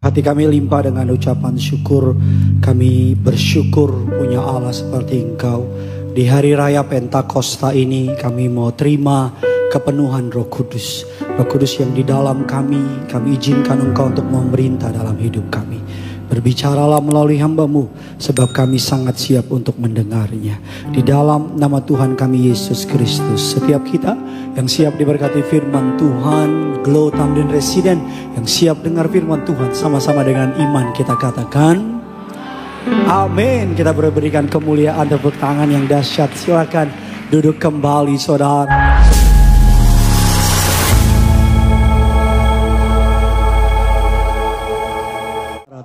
Hati kami limpah dengan ucapan syukur. Kami bersyukur punya Allah seperti Engkau. Di hari raya Pentakosta ini kami mau terima kepenuhan Roh Kudus. Roh Kudus yang di dalam kami izinkan Engkau untuk memerintah dalam hidup kami. Berbicaralah melalui hamba-Mu, sebab kami sangat siap untuk mendengarnya. Di dalam nama Tuhan kami Yesus Kristus, setiap kita yang siap diberkati firman Tuhan, Glow Tamrin Resident, yang siap dengar firman Tuhan, sama-sama dengan iman kita katakan amin. Kita berikan kemuliaan, tepuk tangan yang dahsyat. Silakan duduk kembali saudara.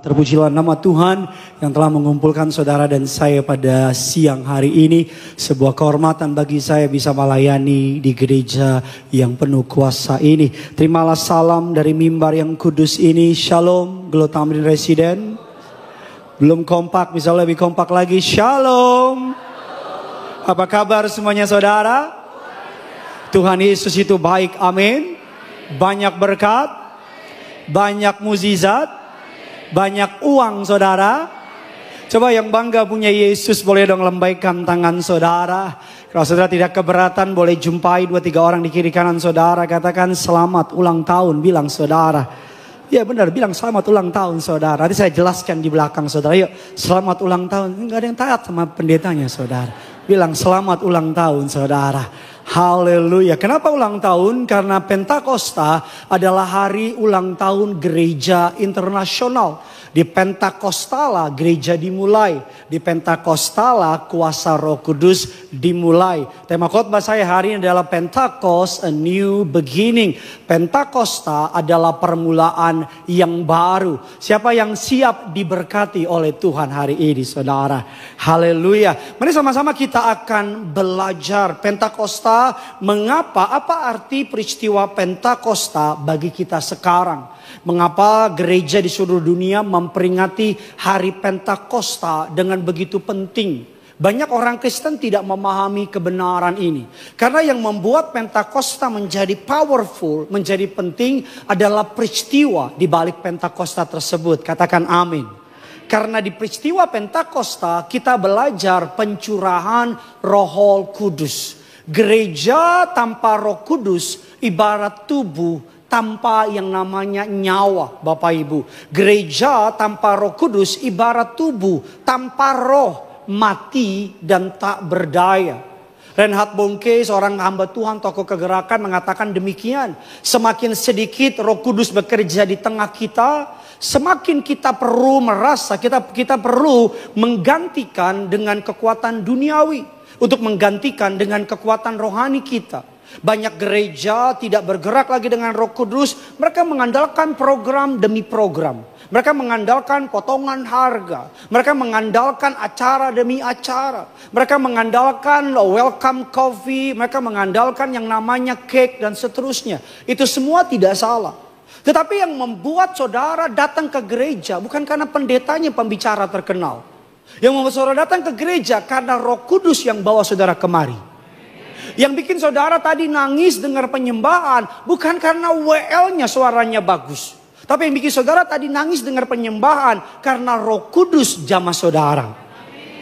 Terpujilah nama Tuhan yang telah mengumpulkan saudara dan saya pada siang hari ini. Sebuah kehormatan bagi saya bisa melayani di gereja yang penuh kuasa ini. Terimalah salam dari mimbar yang kudus ini. Shalom, Glow Tamrin Resident. Belum kompak, bisa lebih kompak lagi. Shalom. Apa kabar semuanya saudara? Tuhan Yesus itu baik, amin. Banyak berkat, banyak mukjizat, banyak uang saudara. Coba yang bangga punya Yesus boleh dong lambaikan tangan saudara. Kalau saudara tidak keberatan boleh jumpai 2-3 orang di kiri kanan saudara. Katakan selamat ulang tahun, bilang saudara. Ya benar, bilang selamat ulang tahun saudara. Nanti saya jelaskan di belakang saudara. Yuk selamat ulang tahun. Enggak ada yang taat sama pendetanya saudara. Bilang selamat ulang tahun saudara. Haleluya. Kenapa ulang tahun? Karena Pentakosta adalah hari ulang tahun gereja internasional. Di Pentakostala gereja dimulai. Di Pentakostala kuasa Roh Kudus dimulai. Tema khotbah saya hari ini adalah Pentakos, a new beginning. Pentakosta adalah permulaan yang baru. Siapa yang siap diberkati oleh Tuhan hari ini saudara? Haleluya. Mari sama-sama kita akan belajar Pentakosta. Mengapa? Apa arti peristiwa Pentakosta bagi kita sekarang? Mengapa gereja di seluruh dunia memperingati hari Pentakosta dengan begitu penting? Banyak orang Kristen tidak memahami kebenaran ini. Karena yang membuat Pentakosta menjadi powerful, menjadi penting adalah peristiwa di balik Pentakosta tersebut. Katakan amin. Karena di peristiwa Pentakosta kita belajar pencurahan Roh Kudus. Gereja tanpa Roh Kudus ibarat tubuh tanpa yang namanya nyawa, Bapak Ibu. Gereja tanpa Roh Kudus ibarat tubuh tanpa roh, mati dan tak berdaya. Reinhard Bonnke, seorang hamba Tuhan, tokoh kegerakan, mengatakan demikian. Semakin sedikit Roh Kudus bekerja di tengah kita, semakin kita perlu merasa, kita perlu menggantikan dengan kekuatan duniawi. Untuk menggantikan dengan kekuatan rohani kita. Banyak gereja tidak bergerak lagi dengan Roh Kudus. Mereka mengandalkan program demi program. Mereka mengandalkan potongan harga. Mereka mengandalkan acara demi acara. Mereka mengandalkan welcome coffee. Mereka mengandalkan yang namanya cake dan seterusnya. Itu semua tidak salah. Tetapi yang membuat saudara datang ke gereja bukan karena pendetanya pembicara terkenal. Yang membuat saudara datang ke gereja karena Roh Kudus yang bawa saudara kemari. Yang bikin saudara tadi nangis dengar penyembahan bukan karena WL-nya suaranya bagus. Tapi yang bikin saudara tadi nangis dengar penyembahan karena Roh Kudus jamah saudara.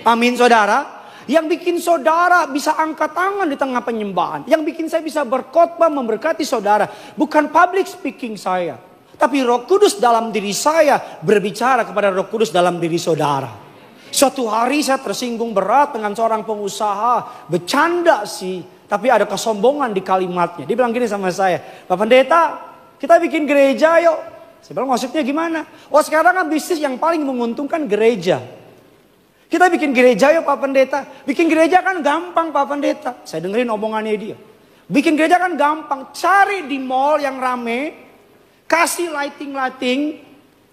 Amin saudara. Yang bikin saudara bisa angkat tangan di tengah penyembahan. Yang bikin saya bisa berkhotbah memberkati saudara. Bukan public speaking saya. Tapi Roh Kudus dalam diri saya berbicara kepada Roh Kudus dalam diri saudara. Suatu hari saya tersinggung berat dengan seorang pengusaha. Bercanda sih. Tapi ada kesombongan di kalimatnya. Dia bilang gini sama saya. Pak Pendeta, kita bikin gereja yuk. Saya bilang maksudnya gimana? Oh sekarang kan bisnis yang paling menguntungkan gereja. Kita bikin gereja yuk Pak Pendeta. Bikin gereja kan gampang Pak Pendeta. Saya dengerin omongannya dia. Bikin gereja kan gampang. Cari di mall yang rame. Kasih lighting.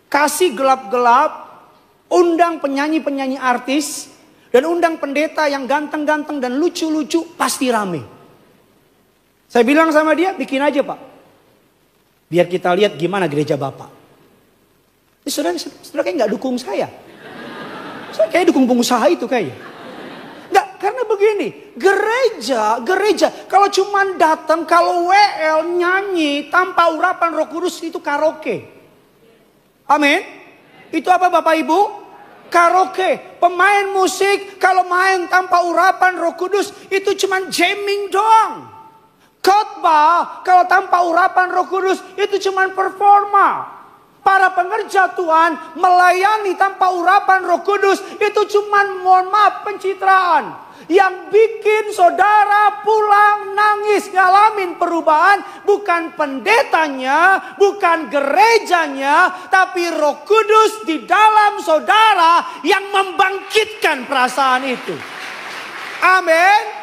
Kasih gelap-gelap. Undang penyanyi-penyanyi artis. Dan undang pendeta yang ganteng-ganteng dan lucu-lucu. Pasti rame. Saya bilang sama dia, bikin aja Pak. Biar kita lihat gimana gereja Bapak. Saudara kayak gak dukung saya. Saya kayak dukung pengusaha itu kayaknya. Enggak, karena begini. Gereja. Kalau cuma datang, kalau WL nyanyi tanpa urapan Roh Kudus itu karaoke. Amin. Itu apa Bapak Ibu? Karaoke. Pemain musik kalau main tanpa urapan Roh Kudus itu cuman jamming doang. Khotbah kalau tanpa urapan Roh Kudus itu cuman performa. Para pengerja Tuhan melayani tanpa urapan Roh Kudus itu cuman, mohon maaf, pencitraan. Yang bikin saudara pulang nangis ngalamin perubahan bukan pendetanya, bukan gerejanya, tapi Roh Kudus di dalam saudara yang membangkitkan perasaan itu. Amin.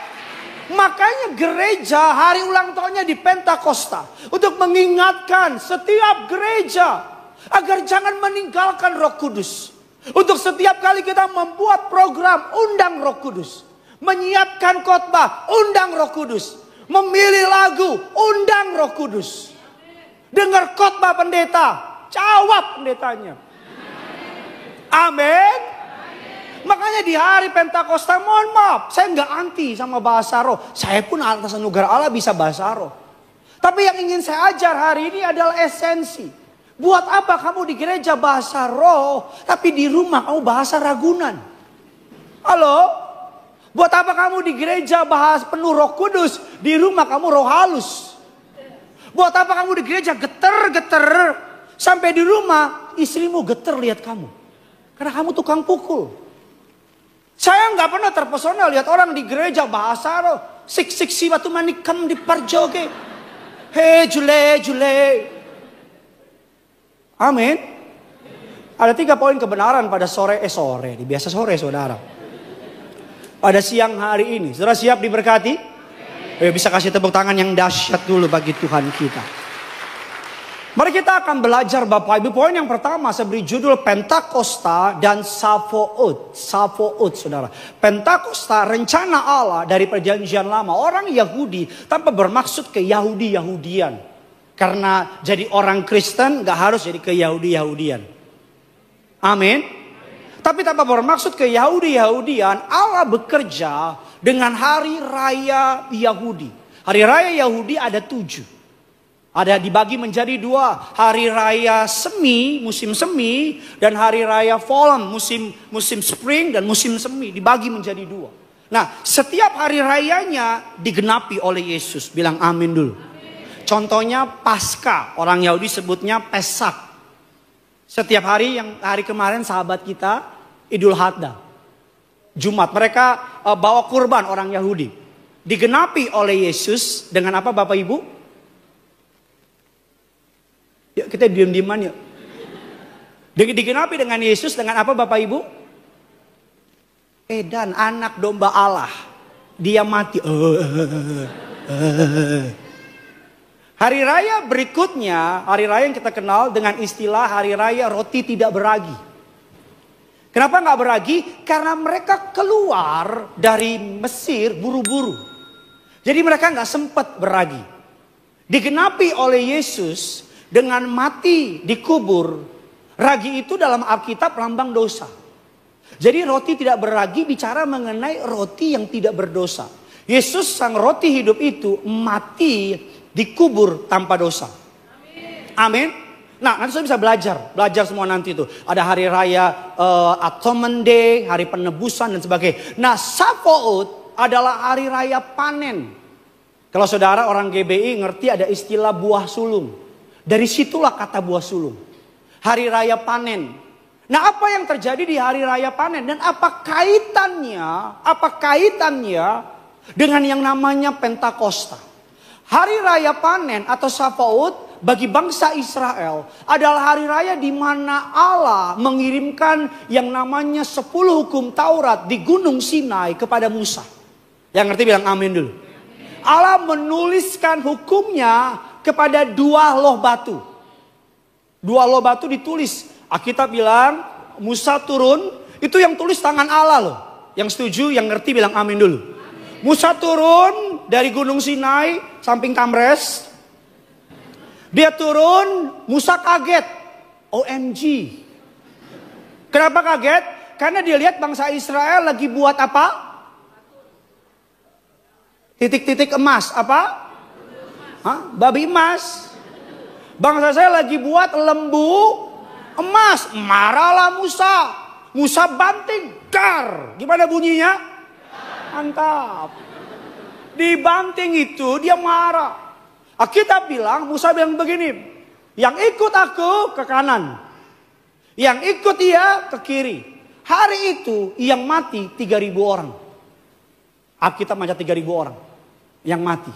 Makanya gereja hari ulang tahunnya di Pentakosta untuk mengingatkan setiap gereja agar jangan meninggalkan Roh Kudus. Untuk setiap kali kita membuat program, undang Roh Kudus. Menyiapkan khotbah, undang Roh Kudus. Memilih lagu, undang Roh Kudus. Dengar khotbah pendeta, jawab pendetanya. Amin. Makanya di hari Pentakosta, mohon maaf, saya nggak anti sama bahasa roh. Saya pun atas anugerah Allah bisa bahasa roh. Tapi yang ingin saya ajar hari ini adalah esensi. Buat apa kamu di gereja bahasa roh, tapi di rumah kamu bahasa ragunan? Halo? Buat apa kamu di gereja bahas penuh Roh Kudus, di rumah kamu roh halus? Buat apa kamu di gereja geter-geter, sampai di rumah istrimu geter lihat kamu? Karena kamu tukang pukul. Saya nggak pernah terpesona lihat orang di gereja bahasa roh. Sik-sik si batu manikam di parjoge. Hei jule. Amin. Ada 3 poin kebenaran pada sore. Biasa sore saudara. Pada siang hari ini. Saudara siap diberkati? Ayo bisa kasih tepuk tangan yang dahsyat dulu bagi Tuhan kita. Mari kita akan belajar Bapak Ibu. Poin yang pertama saya beri judul Pentakosta dan Shavuot. Shavuot saudara. Pentakosta rencana Allah dari perjanjian lama. Orang Yahudi tanpa bermaksud ke Yahudi-Yahudian. Karena jadi orang Kristen gak harus jadi ke Yahudi-Yahudian. Amin. Tapi tanpa bermaksud ke Yahudi-Yahudian, Allah bekerja dengan hari raya Yahudi. Hari raya Yahudi ada 7. Ada dibagi menjadi 2. Hari raya semi, musim semi. Dan hari raya fall, musim spring dan musim semi. Dibagi menjadi 2. Nah, setiap hari rayanya digenapi oleh Yesus. Bilang amin dulu. Contohnya Paskah, orang Yahudi sebutnya Pesak. Setiap hari, yang hari kemarin sahabat kita Idul Adha, Jumat, mereka bawa kurban orang Yahudi. Digenapi oleh Yesus dengan apa Bapak Ibu? Yuk kita diam-diaman yuk. Digenapi dengan Yesus dengan apa Bapak Ibu? Dan anak domba Allah. Dia mati. Hari raya berikutnya, hari raya yang kita kenal dengan istilah hari raya roti tidak beragi. Kenapa nggak beragi? Karena mereka keluar dari Mesir buru-buru. Jadi mereka nggak sempat beragi. Digenapi oleh Yesus dengan mati dikubur. Ragi itu dalam Alkitab lambang dosa. Jadi roti tidak beragi bicara mengenai roti yang tidak berdosa. Yesus sang roti hidup itu mati dikubur tanpa dosa. Amin. Nah, nanti saya bisa belajar semua nanti itu. Ada hari raya Atonement Day, hari penebusan dan sebagainya. Nah, Shavuot adalah hari raya panen. Kalau saudara orang GBI ngerti ada istilah buah sulung. Dari situlah kata buah sulung. Hari raya panen. Nah, apa yang terjadi di hari raya panen dan apa kaitannya dengan yang namanya Pentakosta? Hari raya panen atau Shavuot bagi bangsa Israel adalah hari raya di mana Allah mengirimkan yang namanya 10 hukum Taurat di Gunung Sinai kepada Musa. Yang ngerti bilang amin dulu. Allah menuliskan hukumnya kepada 2 loh batu. 2 loh batu ditulis. Alkitab bilang Musa turun, itu yang tulis tangan Allah loh. Yang setuju, yang ngerti bilang amin dulu. Musa turun dari Gunung Sinai, samping Tamres. Dia turun, Musa kaget. OMG. Kenapa kaget? Karena dia lihat bangsa Israel lagi buat apa? Titik-titik emas. Apa? Hah? Babi emas. Bangsa saya lagi buat lembu emas. Marahlah Musa. Musa banting, dar. Gimana bunyinya? Mantap. Dibanting itu dia marah. Alkitab bilang, Musa bilang begini, yang ikut aku ke kanan, yang ikut dia ke kiri. Hari itu yang mati 3.000 orang. Alkitab macam 3.000 orang yang mati.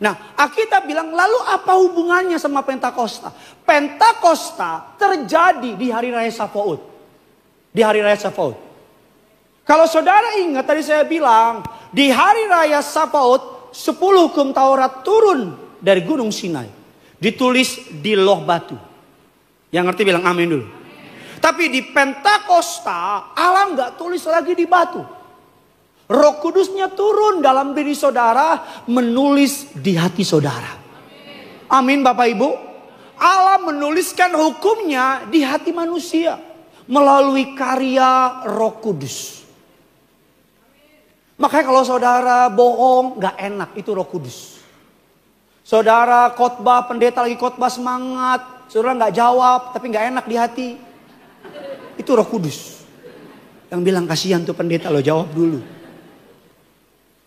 Nah, Alkitab bilang, lalu apa hubungannya sama Pentakosta? Pentakosta terjadi di hari raya Sapaut. Di hari raya Sapaut. Kalau saudara ingat tadi saya bilang, di hari raya Sapaut 10 hukum Taurat turun dari Gunung Sinai. Ditulis di loh batu. Yang ngerti bilang amin dulu. Tapi di Pentakosta Allah nggak tulis lagi di batu. Roh Kudusnya turun dalam diri saudara, menulis di hati saudara. Amin Bapak Ibu. Allah menuliskan hukumnya di hati manusia melalui karya Roh Kudus. Makanya kalau saudara bohong gak enak, itu Roh Kudus. Saudara khotbah, pendeta lagi khotbah semangat, saudara gak jawab tapi gak enak di hati, itu Roh Kudus. Yang bilang kasihan tuh pendeta, lo jawab dulu.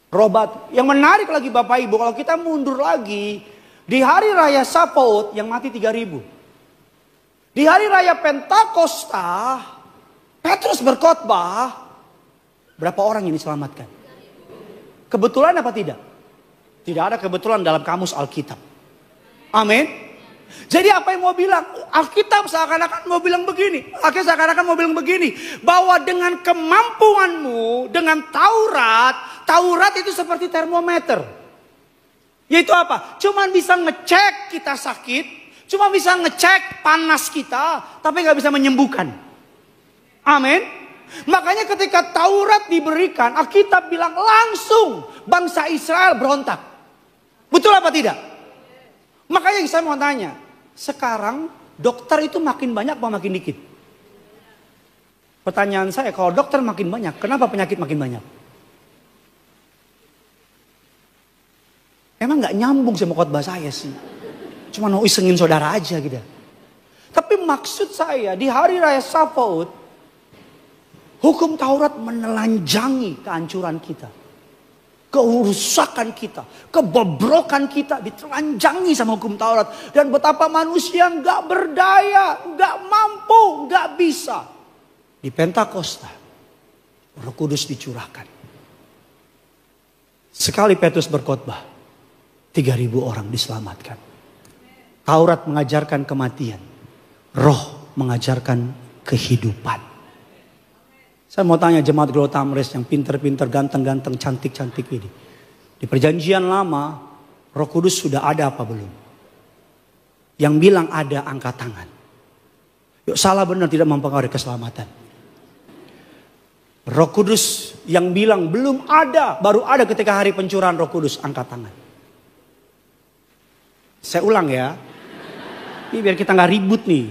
Roh batu. Yang menarik lagi Bapak Ibu, kalau kita mundur lagi, di hari raya Sapaut yang mati 3.000. Di hari raya Pentakosta, Petrus berkhotbah, berapa orang yang diselamatkan? Kebetulan apa tidak? Tidak ada kebetulan dalam kamus Alkitab. Amin. Jadi apa yang mau bilang? Alkitab seakan-akan mau bilang begini. Alkitab seakan-akan mau bilang begini. Bahwa dengan kemampuanmu, dengan Taurat itu seperti termometer. Yaitu apa? Cuma bisa ngecek kita sakit. Cuma bisa ngecek panas kita. Tapi gak bisa menyembuhkan. Amin. Makanya ketika Taurat diberikan, Alkitab bilang langsung bangsa Israel berontak. Betul apa tidak? Makanya saya mau tanya, sekarang dokter itu makin banyak apa makin dikit? Pertanyaan saya, kalau dokter makin banyak, kenapa penyakit makin banyak? Emang gak nyambung sama khotbah saya sih. Cuma mau isengin saudara aja gitu. Tapi maksud saya, di hari raya Sapaut, hukum Taurat menelanjangi kehancuran kita. Kerusakan kita. Kebobrokan kita ditelanjangi sama hukum Taurat. Dan betapa manusia gak berdaya, gak mampu, gak bisa. Di Pentakosta, Roh Kudus dicurahkan. Sekali Petrus berkhotbah, 3.000 orang diselamatkan. Taurat mengajarkan kematian. Roh mengajarkan kehidupan. Saya mau tanya jemaat Glow Tamres yang pinter-pinter, ganteng-ganteng, cantik-cantik ini. Di perjanjian lama, Roh Kudus sudah ada apa belum? Yang bilang ada, angkat tangan. Yuk, salah benar tidak mempengaruhi keselamatan. Roh Kudus yang bilang belum ada, baru ada ketika hari pencurahan Roh Kudus, angkat tangan. Saya ulang ya. Ini biar kita nggak ribut nih.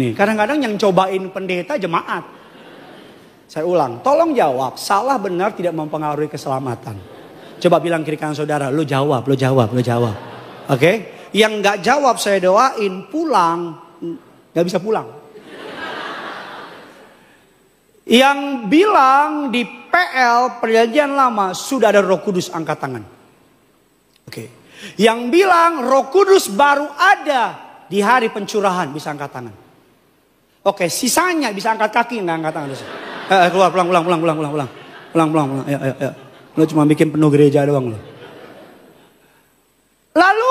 Nih, kadang-kadang yang cobain pendeta jemaat. Saya ulang, tolong jawab, salah benar tidak mempengaruhi keselamatan. Coba bilang kiri kanan saudara, lo jawab, lo jawab, lo jawab. Oke? Yang nggak jawab saya doain pulang, nggak bisa pulang. Yang bilang di PL perjanjian lama sudah ada Roh Kudus, angkat tangan. Oke. Yang bilang Roh Kudus baru ada di hari pencurahan, bisa angkat tangan. Oke, sisanya bisa angkat kaki, nggak angkat tangan. Keluar, pulang. Ayo. Lo cuma bikin penuh gereja doang lo. Lalu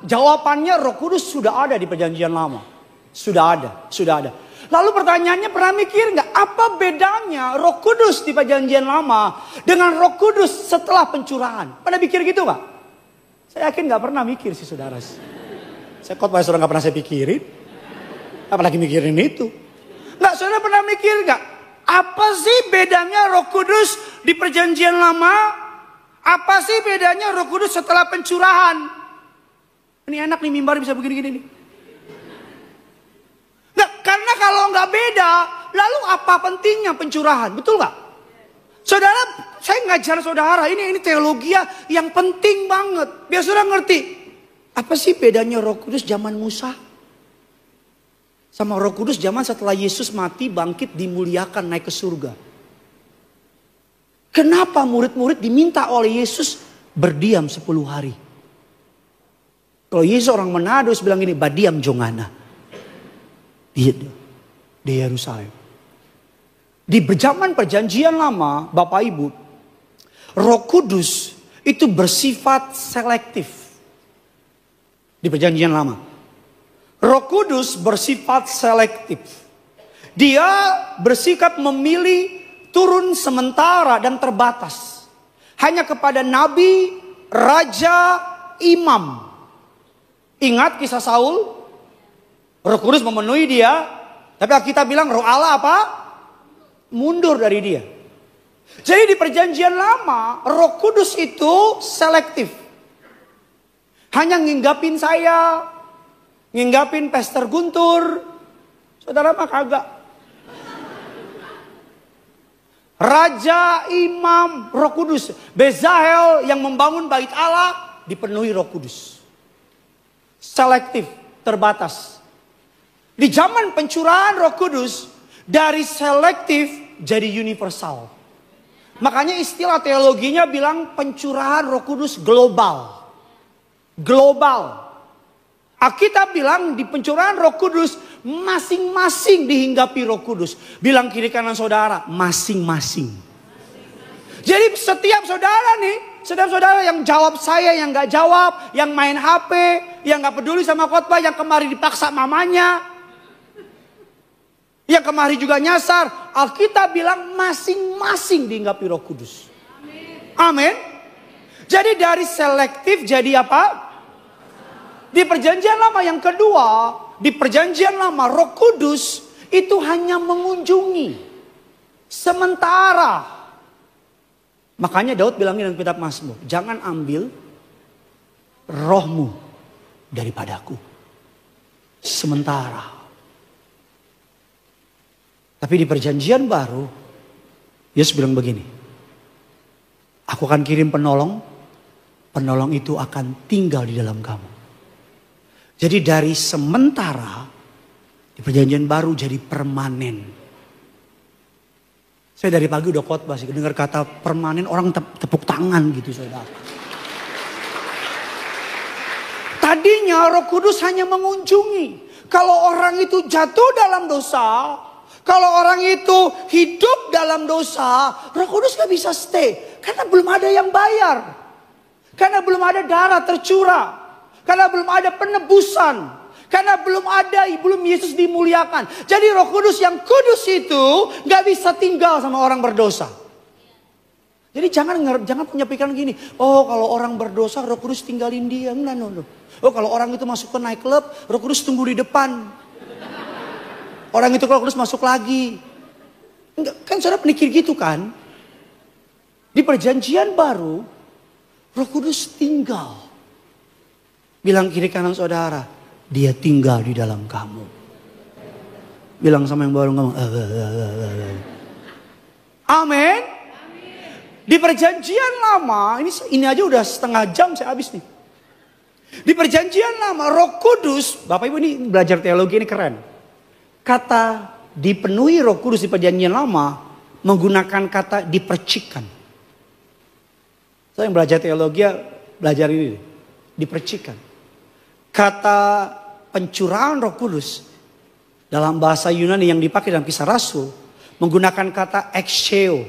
jawabannya Roh Kudus sudah ada di perjanjian lama. Sudah ada. Lalu pertanyaannya, pernah mikir nggak apa bedanya Roh Kudus di perjanjian lama dengan Roh Kudus setelah pencurahan? Pada pikir gitu Pak? Saya yakin nggak pernah mikir sih saudara. Saya khotbah saudara nggak pernah saya pikirin. Apalagi mikirin itu. Nggak, saudara pernah mikir nggak? Apa sih bedanya Roh Kudus di perjanjian lama? Apa sih bedanya Roh Kudus setelah pencurahan? Ini enak nih mimbar bisa begini-gini nih. Nggak, karena kalau nggak beda, lalu apa pentingnya pencurahan? Betul nggak? Saudara, saya ngajar saudara, ini teologi yang penting banget. Biar saudara ngerti. Apa sih bedanya Roh Kudus zaman Musa? sama Roh Kudus zaman setelah Yesus mati, bangkit, dimuliakan, naik ke surga. Kenapa murid-murid diminta oleh Yesus berdiam 10 hari? Kalau Yesus orang Manado bilang gini, badiam jongana. Di Yerusalem. Di zaman perjanjian lama, Bapak Ibu, Roh Kudus itu bersifat selektif. Di perjanjian lama. Roh Kudus bersifat selektif. Dia bersikap memilih turun sementara dan terbatas. Hanya kepada nabi, raja, imam. Ingat kisah Saul? Roh Kudus memenuhi dia. Tapi kita bilang roh Allah apa? Mundur dari dia. Jadi di perjanjian lama, Roh Kudus itu selektif. Hanya nginggapin saya, nginggapin Pastor Guntur. Saudara mah kagak. Raja, imam, Roh Kudus. Bezalel yang membangun bait Allah dipenuhi Roh Kudus. Selektif, terbatas. Di zaman pencurahan Roh Kudus, dari selektif jadi universal. Makanya istilah teologinya bilang pencurahan Roh Kudus global. Global. Alkitab bilang di pencurahan Roh Kudus masing-masing dihinggapi Roh Kudus. Bilang kiri kanan saudara, masing-masing. Jadi setiap saudara nih, saudara-saudara yang jawab saya, yang gak jawab, yang main HP, yang gak peduli sama khotbah, yang kemari dipaksa mamanya, yang kemari juga nyasar, Alkitab bilang masing-masing dihinggapi Roh Kudus. Amin. Jadi dari selektif jadi apa? Di perjanjian lama yang kedua, di perjanjian lama Roh Kudus itu hanya mengunjungi sementara. Makanya Daud bilangin dalam kitab Mazmur, jangan ambil rohmu daripadaku. Sementara. Tapi di perjanjian baru, Yesus bilang begini, aku akan kirim penolong, penolong itu akan tinggal di dalam kamu. Jadi dari sementara di perjanjian baru jadi permanen. Saya dari pagi udah khotbah sih, dengar kata permanen orang tepuk tangan gitu saudara. Tadinya Roh Kudus hanya mengunjungi. Kalau orang itu jatuh dalam dosa, kalau orang itu hidup dalam dosa, Roh Kudus gak bisa stay. Karena belum ada yang bayar. Karena belum ada darah tercurah. Karena belum ada penebusan. Karena belum Yesus dimuliakan. Jadi Roh Kudus yang kudus itu gak bisa tinggal sama orang berdosa. Jadi jangan punya pikiran gini. Oh kalau orang berdosa Roh Kudus tinggalin dia. No. Oh kalau orang itu masuk ke nightclub, Roh Kudus tunggu di depan. Orang itu kalau Kudus masuk lagi. Enggak, kan saudara mikir gitu kan. Di perjanjian baru, Roh Kudus tinggal. Bilang kiri kanan saudara, dia tinggal di dalam kamu. Bilang sama yang baru ngomong. Amin. Di perjanjian lama, ini aja udah setengah jam saya habis nih. Di perjanjian lama, Roh Kudus, Bapak Ibu ini belajar teologi ini keren. Kata dipenuhi Roh Kudus di perjanjian lama menggunakan kata dipercikkan. Saya yang belajar teologi belajar ini, dipercikkan. Kata pencurahan Roh Kudus dalam bahasa Yunani yang dipakai dalam Kisah Rasul menggunakan kata exeo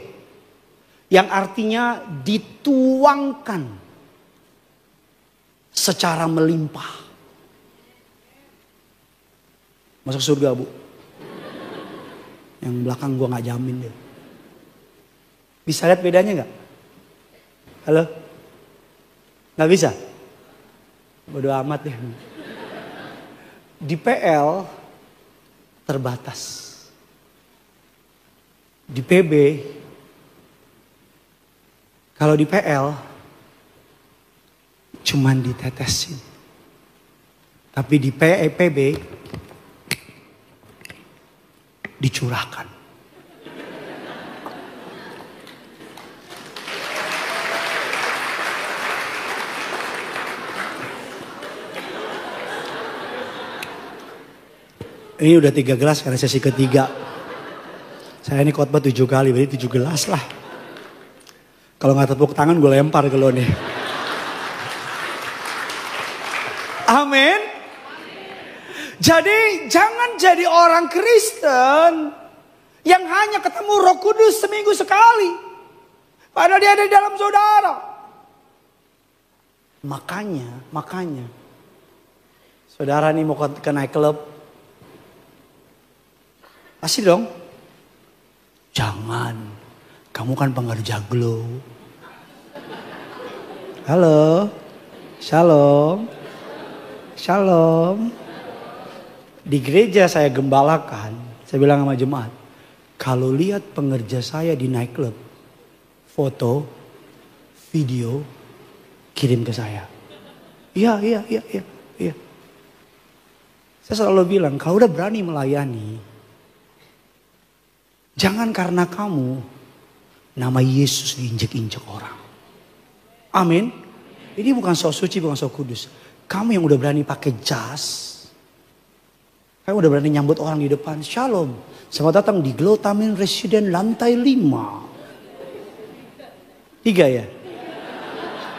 yang artinya dituangkan secara melimpah. Masuk surga Bu. Yang belakang gua gak jamin deh. Bisa lihat bedanya gak? Halo? Gak bisa? Bodo amat deh. Di PL terbatas. Di PB, kalau di PL cuman ditetesin. Tapi di PB dicurahkan. Ini udah 3 gelas karena sesi ketiga. Saya ini khotbah 7 kali, berarti 7 gelas lah. Kalau nggak tepuk tangan gue lempar ke lo nih. Amin. Jadi jangan jadi orang Kristen yang hanya ketemu Roh Kudus seminggu sekali. Padahal dia ada di dalam saudara. Makanya. Saudara nih mau ke night club. Pasti dong. Jangan. Kamu kan pengerja Glow. Halo. Shalom. Shalom. Di gereja saya gembalakan, saya bilang sama jemaat, kalau lihat pengerja saya di night club, foto, video, kirim ke saya. Iya. Saya selalu bilang, kalau udah berani melayani, jangan karena kamu nama Yesus diinjek-injek orang. Amin. Ini bukan sok suci, bukan sok kudus. Kamu yang udah berani pakai jas, kamu udah berani nyambut orang di depan. Shalom. Selamat datang di Glow Tamin Residen lantai 5. 3 ya?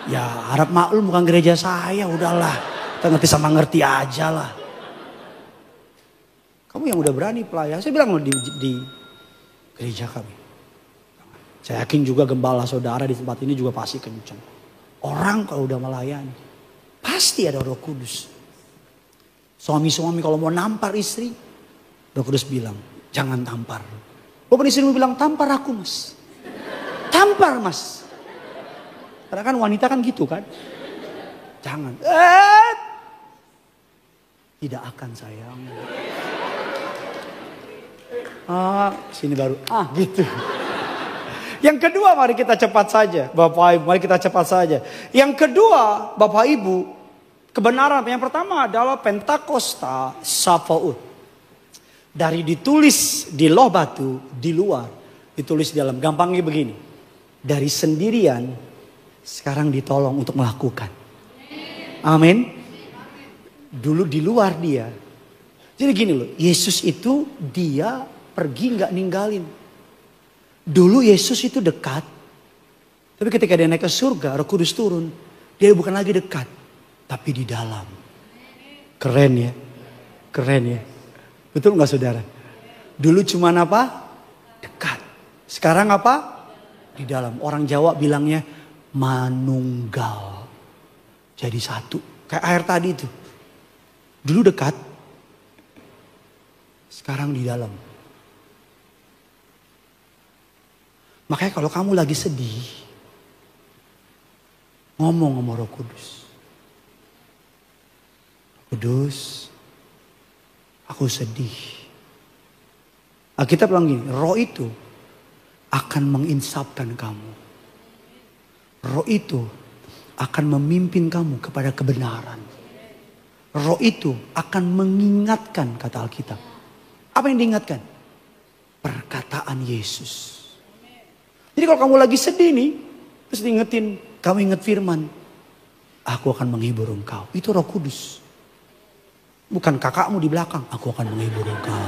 Ya harap maklum bukan gereja saya. Udahlah. Kita ngerti sama ngerti aja lah. Kamu yang udah berani pelayan. Saya bilang loh di gereja kami. Saya yakin juga gembala saudara di tempat ini juga pasti kenceng. Orang kalau udah melayani, pasti ada Roh Kudus. Suami-suami kalau mau nampar istri, Roh Kudus bilang, jangan tampar. Bukan istrimu bilang, tampar aku mas. Tampar mas. Karena kan wanita kan gitu kan. Jangan. Tidak akan sayang. Sini baru. Gitu. Yang kedua mari kita cepat saja. Bapak Ibu mari kita cepat saja. Yang kedua Bapak Ibu. Kebenaran yang pertama adalah Pentakosta Safaut. Dari ditulis di loh batu, di luar. Ditulis di dalam. Gampangnya begini. Dari sendirian, sekarang ditolong untuk melakukan. Amin. Dulu di luar dia. Jadi gini loh, Yesus itu dia pergi gak ninggalin. Dulu Yesus itu dekat. Tapi ketika dia naik ke surga, Roh Kudus turun. Dia bukan lagi dekat. Tapi di dalam. Keren ya. Keren ya. Betul gak saudara? Dulu cuma apa? Dekat. Sekarang apa? Di dalam. Orang Jawa bilangnya manunggal. Jadi satu. Kayak air tadi itu. Dulu dekat. Sekarang di dalam. Makanya kalau kamu lagi sedih. Ngomong sama Roh Kudus. Kudus, aku sedih. Alkitab bilang gini, roh itu akan menginsapkan kamu. Roh itu akan memimpin kamu kepada kebenaran. Roh itu akan mengingatkan, kata Alkitab. Apa yang diingatkan? Perkataan Yesus. Jadi kalau kamu lagi sedih nih, terus diingetin, kamu ingat firman, aku akan menghibur engkau. Itu Roh Kudus. Bukan kakakmu di belakang, aku akan menghibur engkau.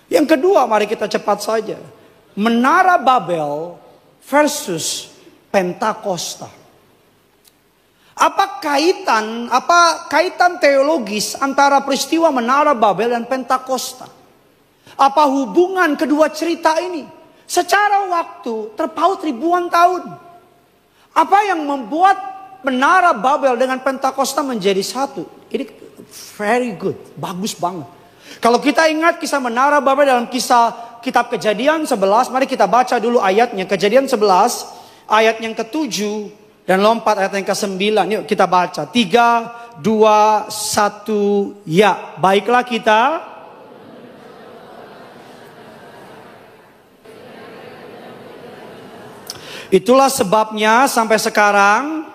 Yang kedua, mari kita cepat saja. Menara Babel versus Pentakosta. Apa kaitan teologis antara peristiwa Menara Babel dan Pentakosta? Apa hubungan kedua cerita ini? Secara waktu terpaut ribuan tahun. Apa yang membuat Menara Babel dengan Pentakosta menjadi satu? Ini very good, bagus banget. Kalau kita ingat kisah Menara Babel dalam kisah kitab Kejadian 11, mari kita baca dulu ayatnya. Kejadian 11, ayat yang ke-7 dan lompat ayat yang ke-9. Yuk kita baca. 3, 2, 1, ya. Baiklah kita. Itulah sebabnya sampai sekarang.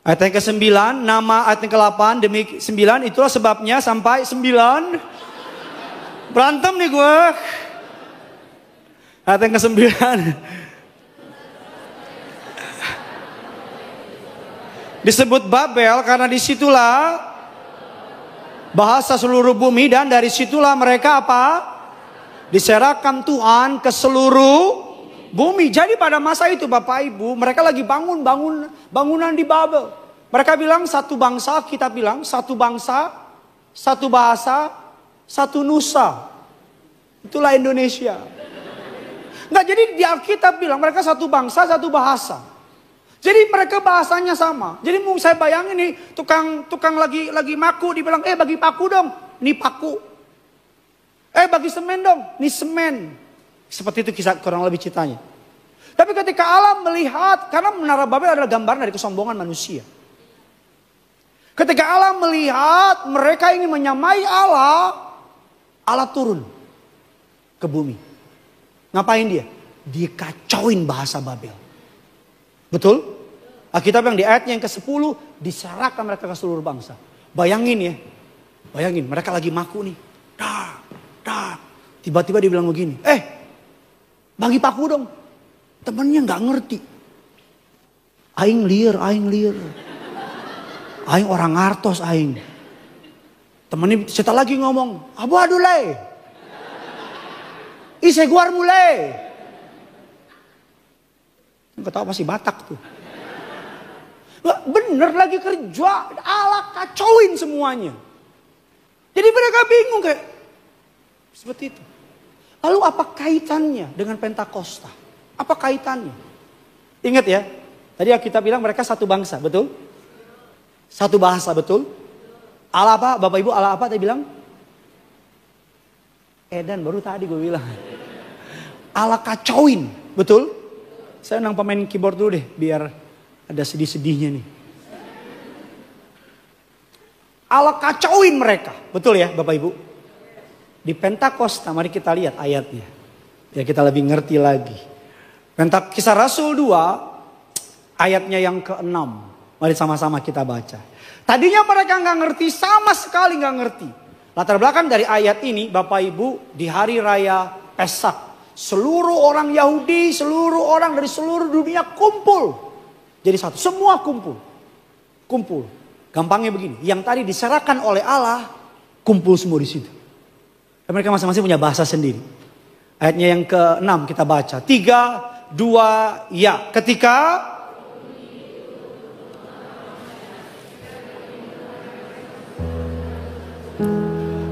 Ayat yang ke-9, nama ayat yang ke-8, demi 9, itulah sebabnya sampai 9. Berantem nih gue. Ayat yang ke-9. Disebut Babel karena disitulah bahasa seluruh bumi, dan dari situlah mereka apa? Diserahkan Tuhan ke seluruh bumi. Jadi pada masa itu Bapak Ibu, mereka lagi bangunan di Babel. Mereka bilang satu bangsa, kita bilang satu bangsa, satu bahasa, satu nusa. Itulah Indonesia. Enggak, jadi di Alkitab bilang mereka satu bangsa, satu bahasa. Jadi mereka bahasanya sama. Jadi mau saya bayangin nih, tukang lagi maku, dibilang, bagi paku dong, nih paku. Bagi semen dong, nih semen. Seperti itu kisah kurang lebih ceritanya. Tapi ketika Allah melihat, karena Menara Babel adalah gambaran dari kesombongan manusia. Ketika Allah melihat mereka ingin menyamai Allah, Allah turun ke bumi. Ngapain dia? Dia kacauin bahasa Babel. Betul? Alkitab yang di ayatnya yang ke-10, diserahkan mereka ke seluruh bangsa. Bayangin ya. Bayangin, mereka lagi maku nih. Tiba-tiba dia bilang begini. Bagi paku dong. Temennya gak ngerti. Aing liar. Aing orang ngartos aing. Temennya setelah lagi ngomong. Abu adulai. Ise guar mulai. Ketawa pasti Batak tuh. Bener lagi kerja. Allah kacauin semuanya. Jadi mereka bingung kayak. Seperti itu. Lalu apa kaitannya dengan Pentakosta? Apa kaitannya? Ingat ya. Tadi kita bilang mereka satu bangsa. Betul? Satu bahasa. Betul? Allah apa? Bapak Ibu Allah apa tadi bilang? Edan baru tadi gue bilang. Allah kacauin. Betul? Saya nang pemain keyboard dulu deh. Biar ada sedih-sedihnya nih. Allah kacauin mereka. Betul ya Bapak Ibu? Di Pentakosta, mari kita lihat ayatnya. Ya kita lebih ngerti lagi. Kisah Rasul 2, ayatnya yang ke-6. Mari sama-sama kita baca. Tadinya mereka nggak ngerti, sama sekali nggak ngerti. Latar belakang dari ayat ini, Bapak Ibu, di hari raya Pesak. Seluruh orang Yahudi, seluruh orang dari seluruh dunia kumpul. Jadi satu, semua kumpul. Kumpul. Gampangnya begini, yang tadi diserahkan oleh Allah, kumpul semua di situ. Dan mereka masing-masing punya bahasa sendiri. Ayatnya yang ke-6 kita baca. 3, 2, ya. Ketika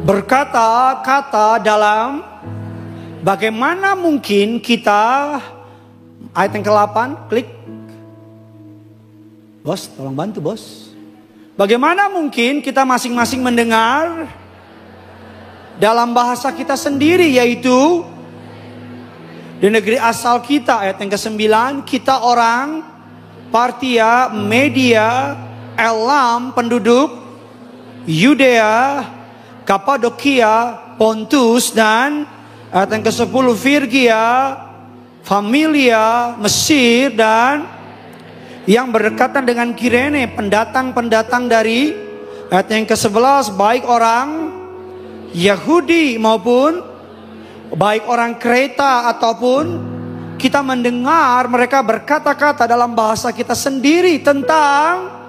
berkata-kata dalam bagaimana mungkin kita, ayat yang ke-8, klik. Bos, tolong bantu bos. Bagaimana mungkin kita masing-masing mendengar dalam bahasa kita sendiri, yaitu di negeri asal kita. Ayat yang ke-9, kita orang Partia, Media, Elam, penduduk Yudea, Kapadokia, Pontus, dan ayat yang ke-10 Firgia, Familia, Mesir, dan yang berdekatan dengan Kirene, pendatang-pendatang dari ayat yang ke-11, baik orang Yahudi maupun baik orang Kreta, ataupun kita mendengar mereka berkata-kata dalam bahasa kita sendiri tentang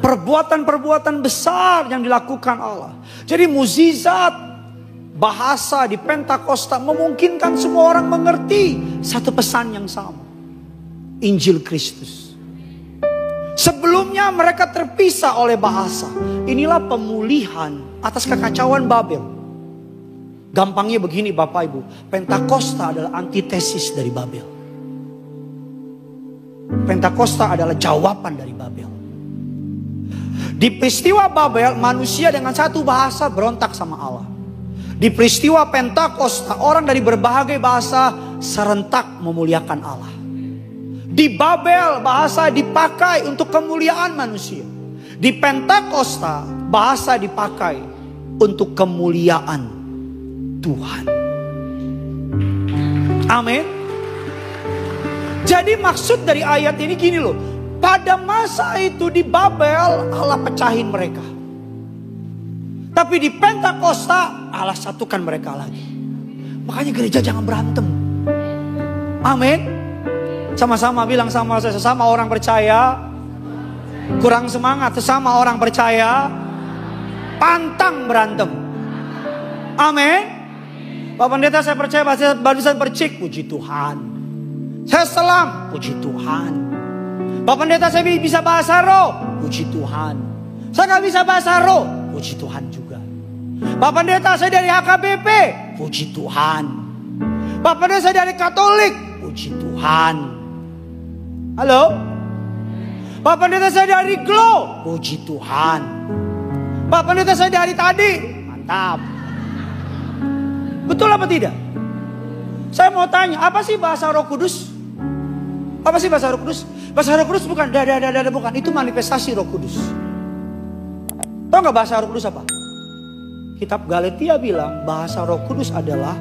perbuatan-perbuatan besar yang dilakukan Allah. Jadi mukjizat bahasa di Pentakosta memungkinkan semua orang mengerti satu pesan yang sama. Injil Kristus. Sebelumnya mereka terpisah oleh bahasa. Inilah pemulihan atas kekacauan Babel. Gampangnya begini Bapak Ibu. Pentakosta adalah antitesis dari Babel. Pentakosta adalah jawaban dari Babel. Di peristiwa Babel, manusia dengan satu bahasa berontak sama Allah. Di peristiwa Pentakosta, orang dari berbagai bahasa serentak memuliakan Allah. Di Babel, bahasa dipakai untuk kemuliaan manusia. Di Pentakosta, bahasa dipakai untuk kemuliaan Tuhan. Amin. Jadi maksud dari ayat ini gini loh. Pada masa itu di Babel, Allah pecahin mereka. Tapi di Pentakosta, Allah satukan mereka lagi. Makanya gereja jangan berantem. Amin. Sama-sama bilang sama saya, sesama orang percaya kurang semangat, sesama orang percaya pantang berantem. Amin. Pak Pendeta, saya percaya barusan percik, puji Tuhan. Saya selam, puji Tuhan. Pak Pendeta, saya bisa bahasa roh, puji Tuhan. Saya nggak bisa bahasa roh, puji Tuhan juga. Pak Pendeta, saya dari HKBP, puji Tuhan. Pak Pendeta, saya dari Katolik, puji Tuhan. Halo? Pak Pendeta, saya dari Glow, puji Tuhan. Pak Pendeta, saya dari tadi, mantap. Betul apa tidak? Saya mau tanya, apa sih bahasa Roh Kudus? Apa sih bahasa Roh Kudus? Bahasa Roh Kudus bukan bukan. Itu manifestasi Roh Kudus. Tahu nggak bahasa Roh Kudus apa? Kitab Galatia bilang bahasa Roh Kudus adalah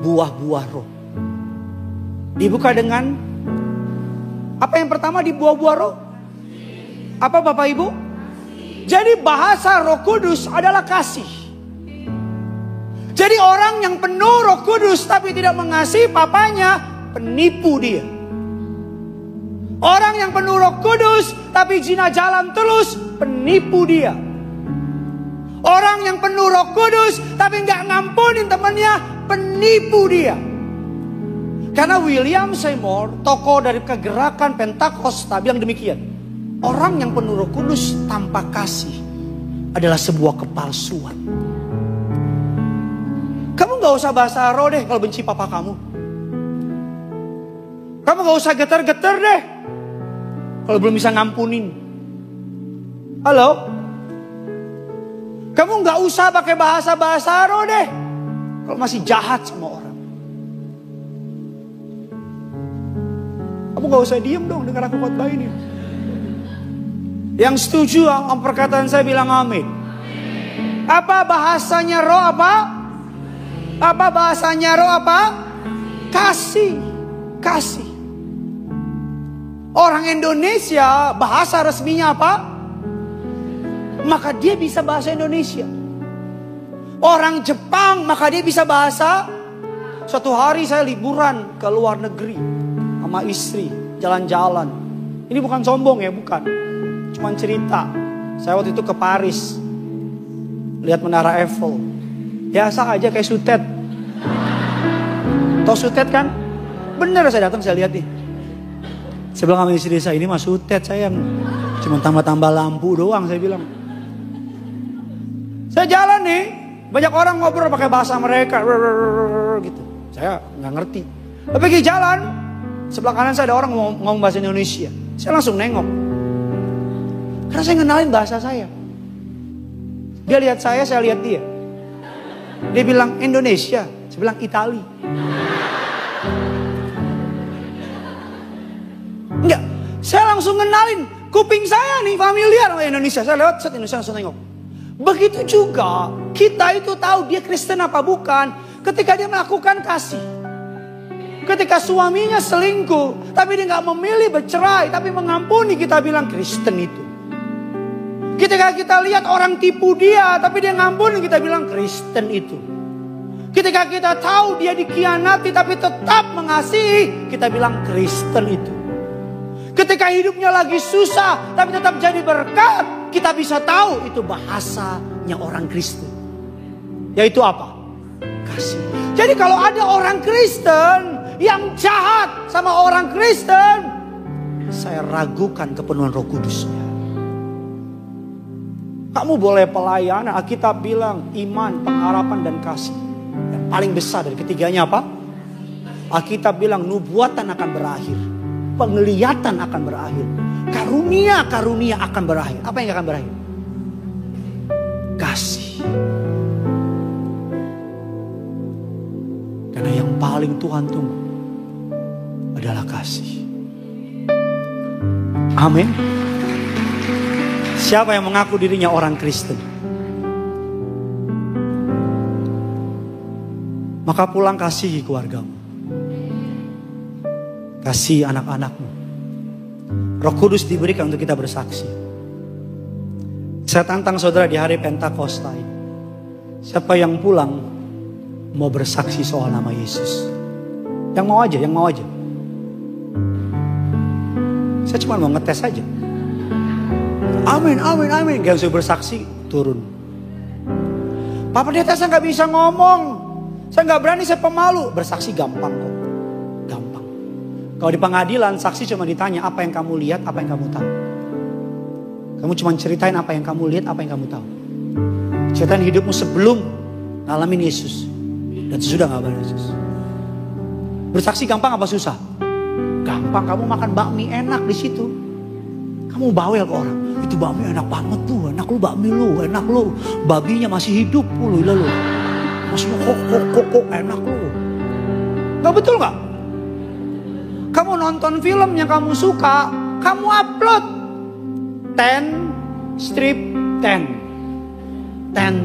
buah-buah roh. Dibuka dengan apa yang pertama di buah-buah roh? Apa Bapak Ibu? Jadi bahasa Roh Kudus adalah kasih. Jadi orang yang penuh Roh Kudus tapi tidak mengasihi papanya, penipu dia. Orang yang penuh Roh Kudus tapi zina jalan terus, penipu dia. Orang yang penuh Roh Kudus tapi nggak ngampunin temannya, penipu dia. Karena William Seymour, tokoh dari kegerakan Pentakosta, bilang demikian. Orang yang penuh Roh Kudus tanpa kasih adalah sebuah kepalsuan. Kamu gak usah bahasa roh deh kalau benci papa kamu. Kamu gak usah getar-getar deh kalau belum bisa ngampunin. Halo? Kamu gak usah pakai bahasa-bahasa roh deh kalau masih jahat sama orang. Kamu gak usah diem dong dengar aku khotbah ini. Yang setuju sama perkataan saya bilang amin. Apa bahasanya roh apa? Apa bahasanya roh apa? Kasih. Kasih. Orang Indonesia bahasa resminya apa? Maka dia bisa bahasa Indonesia. Orang Jepang maka dia bisa bahasa. Suatu hari saya liburan ke luar negeri sama istri, jalan-jalan. Ini bukan sombong ya, bukan. Cuman cerita. Saya waktu itu ke Paris, lihat Menara Eiffel. Biasa aja kayak Sutet. Tahu Sutet kan? Bener saya datang saya lihat nih. Saya bilang sama istri saya, ini mah Sutet sayang. Cuma tambah-tambah lampu doang saya bilang. Saya jalan nih, banyak orang ngobrol pakai bahasa mereka gitu. Saya nggak ngerti. Tapi pergi jalan, sebelah kanan saya ada orang ngomong bahasa Indonesia. Saya langsung nengok. Karena saya ngenalin bahasa saya. Dia lihat saya lihat dia. Dia bilang Indonesia, saya bilang Itali. Enggak, saya langsung ngenalin. Kuping saya nih familiar sama Indonesia. Saya lewat set Indonesia langsung nengok. Begitu juga kita itu tahu dia Kristen apa bukan ketika dia melakukan kasih. Ketika suaminya selingkuh tapi dia nggak memilih bercerai tapi mengampuni, kita bilang Kristen itu. Ketika kita lihat orang tipu dia tapi dia ngampuni, kita bilang Kristen itu. Ketika kita tahu dia dikhianati tapi tetap mengasihi, kita bilang Kristen itu. Ketika hidupnya lagi susah tapi tetap jadi berkat, kita bisa tahu itu bahasanya orang Kristen. Yaitu apa? Kasih. Jadi kalau ada orang Kristen yang jahat sama orang Kristen, saya ragukan kepenuhan Roh Kudusnya. Kamu boleh pelayanan, Alkitab bilang iman, pengharapan dan kasih. Yang paling besar dari ketiganya apa? Alkitab bilang nubuatan akan berakhir, penglihatan akan berakhir, karunia akan berakhir. Apa yang akan berakhir? Kasih. Karena yang paling Tuhan tunggu adalah kasih. Amin. Siapa yang mengaku dirinya orang Kristen? Maka pulang kasihi keluargamu. Kasih anak-anakmu. Roh Kudus diberikan untuk kita bersaksi. Saya tantang saudara di hari Pentakosta ini. Siapa yang pulang mau bersaksi soal nama Yesus? Yang mau aja. Saya cuma mau ngetes aja. Amin. Gak usah bersaksi, turun. Pak Pendeta saya nggak bisa ngomong. Saya nggak berani, saya pemalu. Bersaksi gampang kok. Gampang. Kalau di pengadilan saksi cuma ditanya apa yang kamu lihat, apa yang kamu tahu. Kamu cuma ceritain apa yang kamu lihat, apa yang kamu tahu. Ceritain hidupmu sebelum ngalamin Yesus dan sesudah ngalamin Yesus. Bersaksi gampang apa susah? Gampang. Kamu makan bakmi enak di situ. Kamu bawel ke orang. Itu bakmi enak banget tuh, enak lu bakmi lu, enak lu. Babinya masih hidup lu, masih kok enak lu. Gak betul gak? Kamu nonton film yang kamu suka, kamu upload 10 strip 10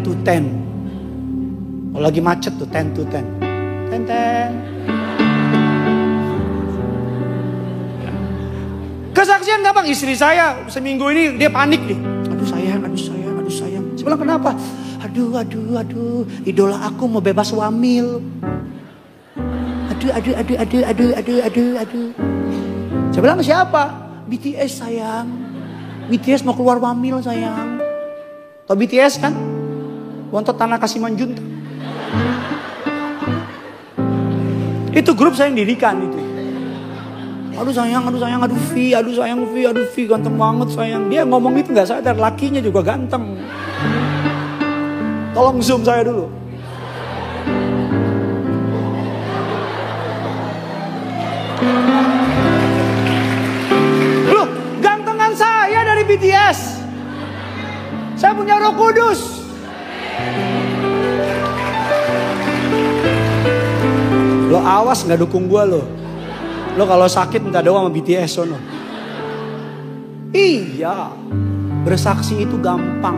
to 10. Kalau lagi macet tuh 10 to 10. 10. Kesaksian gampang. Istri saya seminggu ini dia panik nih. Aduh sayang. Saya bilang kenapa? Aduh. Idola aku mau bebas wamil. Aduh. Saya bilang siapa? BTS sayang. BTS mau keluar wamil sayang. Tau BTS kan? Wontot tanah Kasiman Junta. Itu grup saya yang dirikan itu. Aduh sayang, Vi, ganteng banget sayang. Dia ngomong itu gak sadar, lakinya juga ganteng. Tolong zoom saya dulu. Loh, gantengan saya dari BTS. Saya punya Roh Kudus. Lo awas gak dukung gua lo. Lo kalau sakit minta doa sama BTS sono. Iya, bersaksi itu gampang.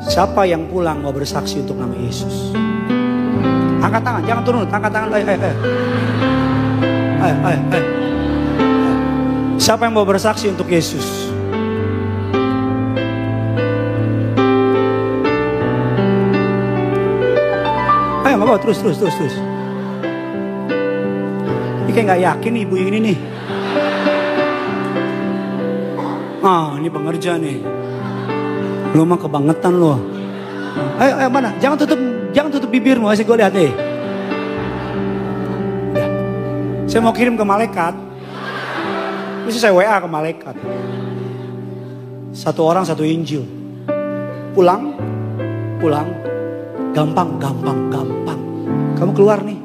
Siapa yang pulang mau bersaksi untuk nama Yesus? Angkat tangan, jangan turun, angkat tangan. Ayo. Siapa yang mau bersaksi untuk Yesus? Ayo, nggak apa, terus. Ini kayak gak yakin ibu ini nih. Ini pengerja nih. Lu mah kebangetan lu. Ayo mana? Jangan tutup bibirmu. Gue lihat deh. Ya. Saya mau kirim ke malaikat. Bisa saya WA ke malaikat. 1 orang 1 Injil. Pulang. Gampang. Kamu keluar nih.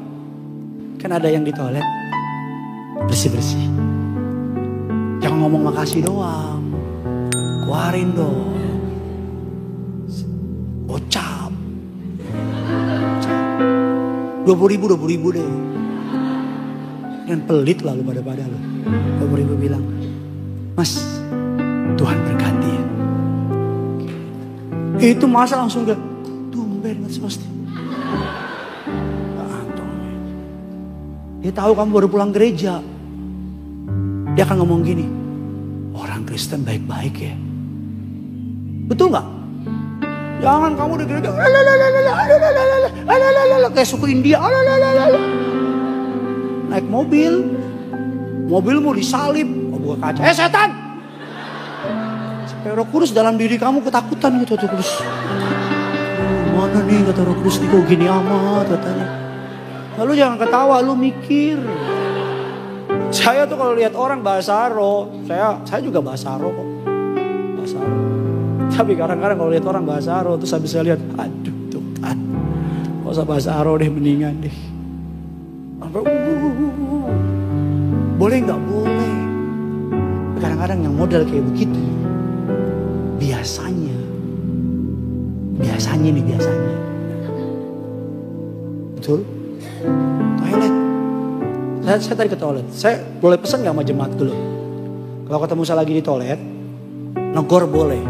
Kan ada yang di toilet. Bersih. Jangan ngomong makasih doang. Keluarin dong. Gocap. 20.000 deh. Dan pelit lalu pada lu. 20.000 bilang, Mas, Tuhan berkati ya. Itu masa langsung gak, tumben Mas pasti. Dia tahu kamu baru pulang gereja. Dia akan ngomong gini, orang Kristen baik-baik ya. Betul gak? Jangan kamu di gereja kayak suku India. Naik mobilmu disalib, buka kaca. Setan! Sampai Roh Kudus dalam diri kamu ketakutan gitu. Roh Kudus. Mana nih kata Roh Kudus, kok gini amat katanya. Lalu jangan ketawa, lu mikir. Saya tuh kalau lihat orang bahasa roh, saya juga bahasa roh kok. Bahasa roh. Tapi kadang-kadang kalau lihat orang bahasa roh, terus habis saya lihat, aduh Tuhan, gak usah bahasa roh deh, mendingan deh. Boleh nggak? Boleh. Kadang-kadang yang model kayak begitu, biasanya. Betul? Toilet. Saya tadi ke toilet. Saya boleh pesan gak sama jemaat dulu? Kalau ketemu saya lagi di toilet, negor boleh.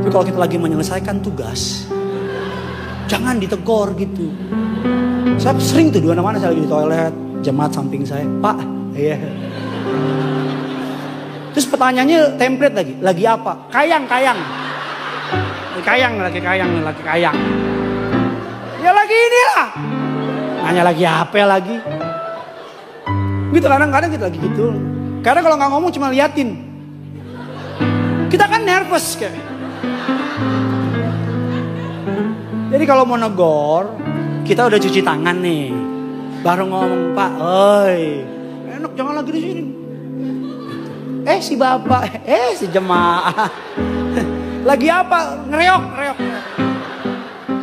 Tapi kalau kita lagi menyelesaikan tugas, jangan ditegor gitu. Saya sering tuh di mana-mana saya lagi di toilet, jemaat samping saya, Pak, iya. Terus pertanyaannya template lagi apa? Kayang. Lagi kayang. Ya lagi inilah. Nanya lagi apa lagi? Gitu kadang-kadang kita lagi gitu. Karena kalau nggak ngomong cuma liatin. Kita kan nervous kayak. Jadi kalau mau negor, kita udah cuci tangan nih. Baru ngomong, Pak, oi, enak jangan lagi di sini. Si bapak, si jemaah. Lagi apa? Ngereok.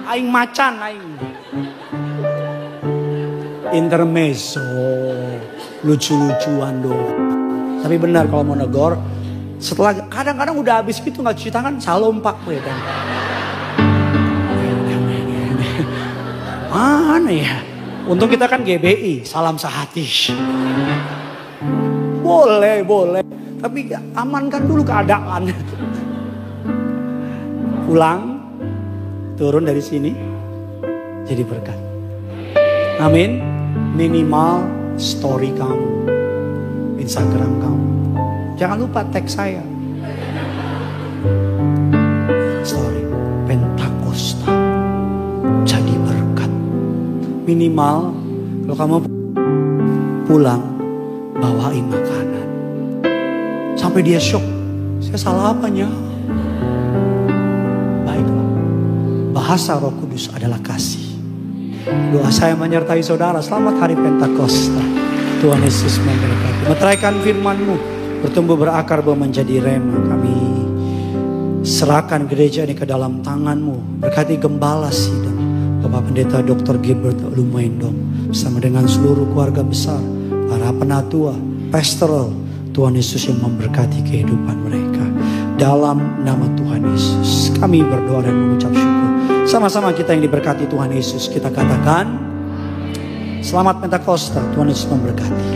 Aing macan, aing. Intermezzo, lucu-lucuan doang. Tapi benar kalau mau negor, setelah kadang-kadang udah habis gitu nggak cuci tangan, salam Pak, ya kan. Mana ya? Untung kita kan GBI, salam sehati. Boleh. Tapi amankan dulu keadaan. Pulang, turun dari sini, jadi berkat. Amin. Minimal story kamu, Instagram kamu. Jangan lupa tag saya. Story Pentakosta. Jadi berkat. Minimal kalau kamu pulang bawain makanan. Sampai dia shock. Saya salah apanya? Baiklah. Bahasa Roh Kudus adalah kasih. Doa saya menyertai saudara. Selamat hari Pentakosta. Tuhan Yesus memberkati. Meteraikan firman-Mu, bertumbuh berakar bahwa menjadi rema. Kami serahkan gereja ini ke dalam tangan-Mu. Berkati gembala sidang Bapak Pendeta Dr. Gilbert Lumendong bersama dengan seluruh keluarga besar, para penatua, pastoral. Tuhan Yesus yang memberkati kehidupan mereka. Dalam nama Tuhan Yesus kami berdoa dan mengucap syukur. Sama-sama kita yang diberkati Tuhan Yesus, kita katakan selamat Pentakosta. Tuhan Yesus memberkati.